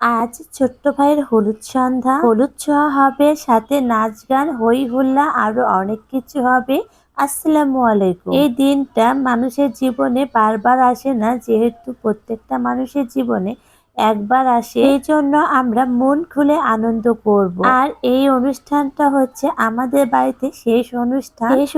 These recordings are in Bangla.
আজ ছোট্ট ভাইয়ের হলুদ সন্ধ্যা, হলুদ ছোঁয়া হবে, সাথে নাচ গান হই হুল্লা আরো অনেক কিছু হবে। আসসালামু আলাইকুম। এই দিনটা মানুষের জীবনে বারবার আসে না, যেহেতু প্রত্যেকটা মানুষের জীবনে একবার আসে, এই জন্য আমরা মন খুলে আনন্দ করব। আর এই অনুষ্ঠানটা হচ্ছে আমাদের বাড়িতে শেষ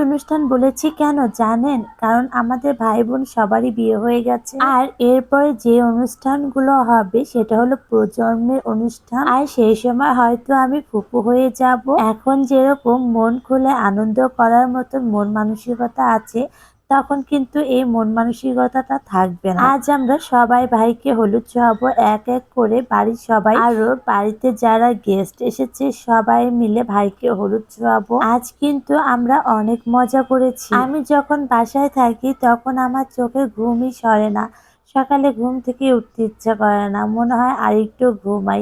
অনুষ্ঠান বলেছি কেন জানেন? কারণ আমাদের ভাই বোন সবারই বিয়ে হয়ে গেছে, আর এরপরে যে অনুষ্ঠানগুলো হবে সেটা হলো প্রজন্মের অনুষ্ঠান। আর সেই সময় হয়তো আমি ফুপু হয়ে যাব। এখন যেরকম মন খুলে আনন্দ করার মতো মন মানসিকতা আছে, তখন কিন্তু এই মন মানসিকতাটা থাকবে না। আজ আমরা সবাই ভাইকে হলুদ ছোঁয়াবো এক এক করে, বাড়ির সবাই, আরো বাড়িতে যারা গেস্ট এসেছে সবাই মিলে ভাইকে হলুদ ছোঁয়াবো। আজ কিন্তু আমরা অনেক মজা করেছি। আমি যখন বাসায় থাকি তখন আমার চোখে ঘুমই সরে না, সকালে ঘুম থেকে উঠতে ইচ্ছা করে না, মনে হয় আরেকটু ঘুমাই।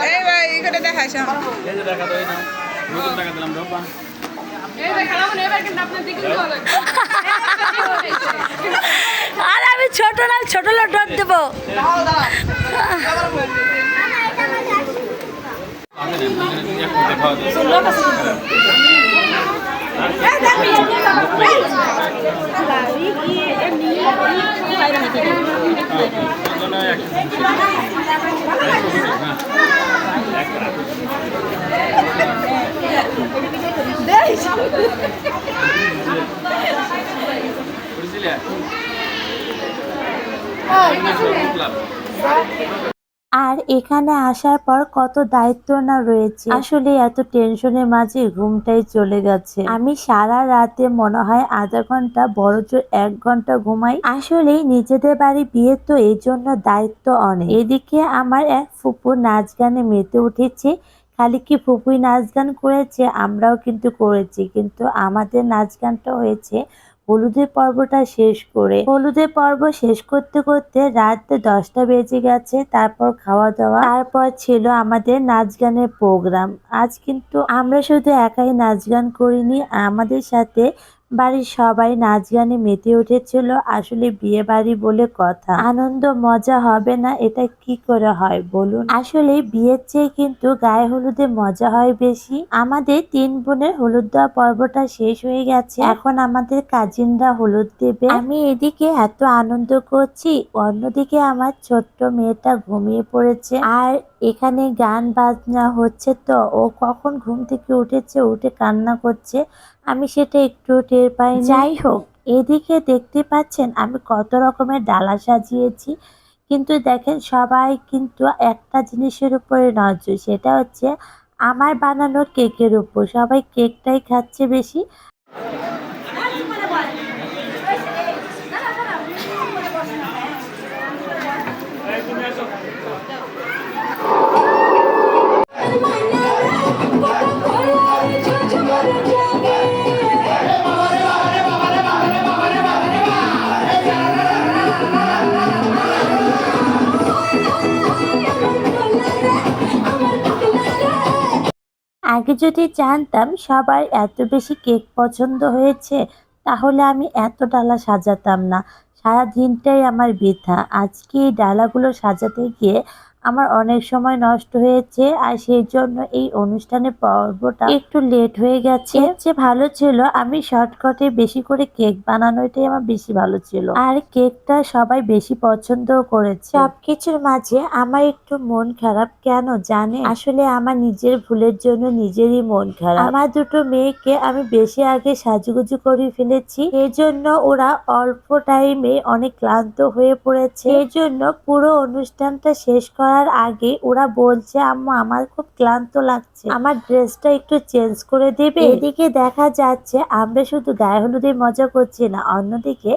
এই ভাই এখানে দেখাইছ এই যে টাকা দেই না নতুন টাকা দিলাম রোবা আর আমি ছোট লোট দেবো। আমি এক কোটি খাওয়া আর এখানে আসার পর কত দায়িত্ব না রয়েছে, আসলে এত টেনশনের মাঝে ঘুমটাই চলে গেছে। আমি সারা রাতে মনে হয় আধা ঘন্টা, বড় জোর 1 ঘন্টা ঘুমাই। আসলে নিজেদের বাড়ি বিয়ে তো, এই জন্য দায়িত্ব অনেক। এদিকে আমার এক ফুপু নাচ গানে মেতে উঠেছে। খালি কি ফুপুই নাচ গান করেছে, আমরাও কিন্তু করেছি, কিন্তু আমাদের নাচ গানটা হয়েছে হলুদের পর্বটা শেষ করে। হলুদের পর্ব শেষ করতে করতে রাত 10টা বেজে গেছে। তারপর খাওয়া দাওয়া, তারপর ছিল আমাদের নাচ গানের প্রোগ্রাম। আজ কিন্তু আমরা শুধু একাই নাচ গান করিনি, আমাদের সাথে বাড়ির সবাই নাচ গানে মেতে উঠেছিল। আসলে বিয়ে বাড়ি বলে কথা, আনন্দ মজা হবে না এটা কি করে হয় বলুন? আসলে বিয়ের চেয়ে কিন্তু গায়ে হলুদে মজা হয় বেশি। আমাদের 3 বোনের হলুদ দেওয়া পর্বটা শেষ হয়ে গেছে, এখন আমাদের কাজিনরা হলুদ দেবে। আমি এদিকে এত আনন্দ করছি, অন্যদিকে আমার ছোট্ট মেয়েটা ঘুমিয়ে পড়েছে। আর এখানে গান বাজনা হচ্ছে, তো ও কখন ঘুম থেকে উঠেছে, উঠে কান্না করছে, আমি সেটা একটু টের পাইনি। যাই হোক, এদিকে দেখতে পাচ্ছেন আমি কত রকমের ডালা সাজিয়েছি, কিন্তু দেখেন সবাই কিন্তু একটা জিনিসের উপরে নজর, সেটা হচ্ছে আমার বানানো কেকের উপর। সবাই কেকটাই খাচ্ছে বেশি। আগে যদি জানতাম সবার এত বেশি কেক পছন্দ হয়েছে, তাহলে আমি এত ডালা সাজাতাম না, সারা দিনটাই আমার বৃথা। আজকে এই ডালাগুলো সাজাতে গিয়ে আমার অনেক সময় নষ্ট হয়েছে, আর সেই জন্য এই অনুষ্ঠানের পর্বটা একটু লেট হয়ে গেছে। এর চেয়ে ভালো ছিল আমি শর্টকাটে বেশি করে কেক বানানো, এটাই আমার বেশি ভালো ছিল। আর কেকটা সবাই বেশি পছন্দও করেছে। সবকিছুর মাঝে আমার একটু মন খারাপ, কেন জানে? আসলে আমার নিজের ভুলের জন্য নিজেরই মন খারাপ। আমার দুটো মেয়েকে আমি বেশি আগে সাজুগুজু করে ফেলেছি, এই জন্য ওরা অল্প টাইমে অনেক ক্লান্ত হয়ে পড়েছে। এই জন্য পুরো অনুষ্ঠানটা শেষ করার আগে ওরা বলছে, আম্মু আমার খুব ক্লান্ত লাগছে, আমার ড্রেসটা একটু চেঞ্জ করে দেবে। এদিকে দেখা যাচ্ছে আমরা শুধু গায়ে হলুদে মজা করছি না, অন্যদিকে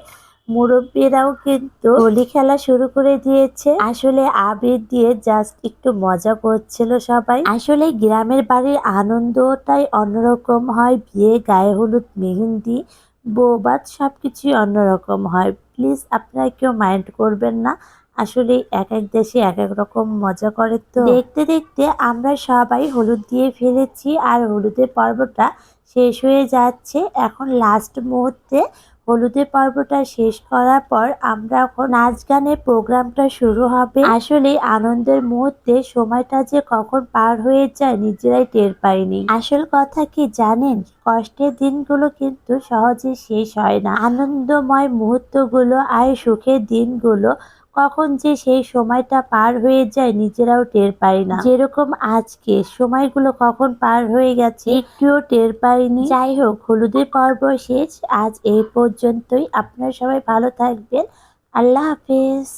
মুরব্বীরাও কিন্তু হোলি খেলা শুরু করে দিয়েছে। আসলে আবির দিয়ে জাস্ট একটু মজা করছিল সবাই। আসলে গ্রামের বাড়ির আনন্দটাই অন্যরকম হয়, বিয়ে, গায়ে হলুদ, মেহেন্দি, বৌভাত সবকিছুই অন্যরকম হয়। প্লিজ আপনারা কেউ মাইন্ড করবেন না, আসলে এক এক দেশে এক এক রকম মজা করে। তো দেখতে দেখতে আমরা সবাই হলুদ দিয়ে ফেলেছি, আর হলুদের পর্বটা শেষ হয়ে যাচ্ছে। এখন লাস্ট মুহূর্তে হলুদের পর্বটা শেষ করার পর আমরা এখন নাচ গানের প্রোগ্রামটা শুরু হবে। আসলে আনন্দের মুহূর্তে সময়টা যে কখন পার হয়ে যায় নিজেরাই টের পাইনি। আসল কথা কি জানেন, কষ্টের দিনগুলো কিন্তু সহজে শেষ হয় না। আনন্দময় মুহূর্তগুলো আর সুখের দিনগুলো কখন যে সেই সময়টা পার হয়ে যায় নিজেরাও টের পাই না। যেরকম আজকে সময়গুলো কখন পার হয়ে গেছে একটুও টের পাইনি। যাই হোক, হলুদের পর্ব শেষ, আজ এই পর্যন্তই। আপনারা সবাই ভালো থাকবেন। আল্লাহ হাফেজ।